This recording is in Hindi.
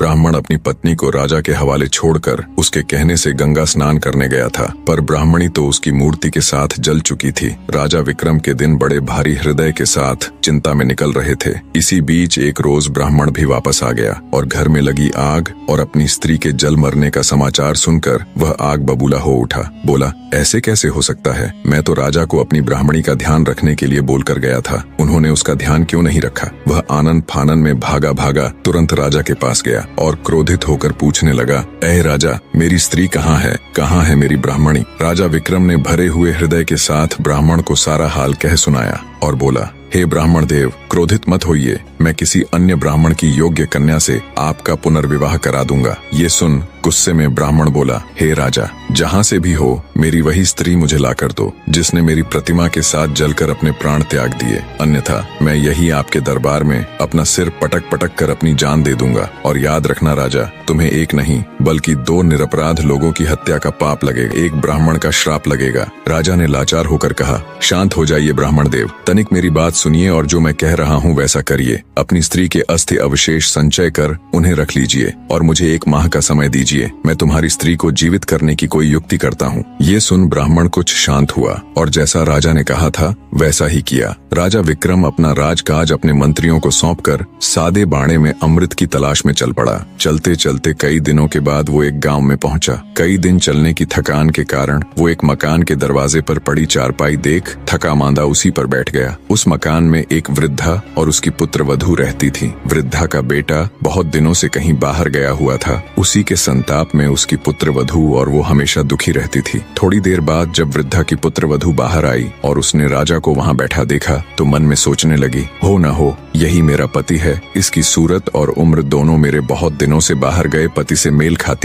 ब्राह्मण अपनी पत्नी को राजा के हवाले छोड़कर उसके कहने से गंगा स्नान करने गया था, पर ब्राह्मणी तो उसकी मूर्ति के साथ जल चुकी थी। राजा विक्रम के दिन बड़े भारी हृदय के साथ चिंता में निकल रहे थे। इसी बीच एक रोज ब्राह्मण भी वापस आ गया और घर में लगी आग और अपनी स्त्री के जल मरने का समाचार सुनकर वह आग बबूला हो उठा। बोला, ऐसे कैसे हो सकता है? मैं तो राजा को अपनी ब्राह्मणी का ध्यान रखने के लिए बोलकर गया था, उन्होंने उसका ध्यान क्यों नहीं रखा? वह आनन फानन में भागा भागा तुरंत राजा के पास गया और क्रोधित होकर पूछने लगा, ऐ राजा, मेरी स्त्री कहाँ है? कहाँ है मेरी ब्राह्मणी? राजा विक्रम ने भरे हुए हृदय के साथ ब्राह्मण को सारा हाल कह सुनाया और बोला, हे ब्राह्मण देव, क्रोधित मत होइए, मैं किसी अन्य ब्राह्मण की योग्य कन्या से आपका पुनर्विवाह करा दूंगा। ये सुन गुस्से में ब्राह्मण बोला, हे राजा, जहाँ से भी हो मेरी वही स्त्री मुझे लाकर दो जिसने मेरी प्रतिमा के साथ जलकर अपने प्राण त्याग दिए, अन्यथा मैं यही आपके दरबार में अपना सिर पटक पटक कर अपनी जान दे दूंगा। और याद रखना राजा, तुम्हें एक नहीं बल्कि 2 निरपराध लोगों की हत्या का पाप लगेगा, एक ब्राह्मण का श्राप लगेगा। राजा ने लाचार होकर कहा, शांत हो जाइए ब्राह्मण देव, तनिक मेरी बात सुनिए और जो मैं कह रहा हूँ वैसा करिए। अपनी स्त्री के अस्थि अवशेष संचय कर उन्हें रख लीजिए और मुझे 1 माह का समय दीजिए, मैं तुम्हारी स्त्री को जीवित करने की कोई युक्ति करता हूँ। ये सुन ब्राह्मण कुछ शांत हुआ और जैसा राजा ने कहा था वैसा ही किया। राजा विक्रम अपना राजकाज अपने मंत्रियों को सौंपकर सादे बाणे में अमृत की तलाश में चल पड़ा। चलते चलते कई दिनों के बाद वो एक गांव में पहुंचा। कई दिन चलने की थकान के कारण वो एक मकान के दरवाजे पर पड़ी चारपाई देख थका मांदा उसी पर बैठ गया। उस मकान में एक वृद्धा और उसकी पुत्र वधू रहती थी। वृद्धा का बेटा बहुत दिनों से कहीं बाहर गया हुआ था। उसी के संताप में उसकी पुत्र वधू और वो हमेशा दुखी रहती थी। थोड़ी देर बाद जब वृद्धा की पुत्र वधू बाहर आई और उसने राजा को वहाँ बैठा देखा तो मन में सोचने लगी, हो न हो यही मेरा पति है। इसकी सूरत और उम्र दोनों मेरे बहुत दिनों से बाहर गए पति से मेल खाती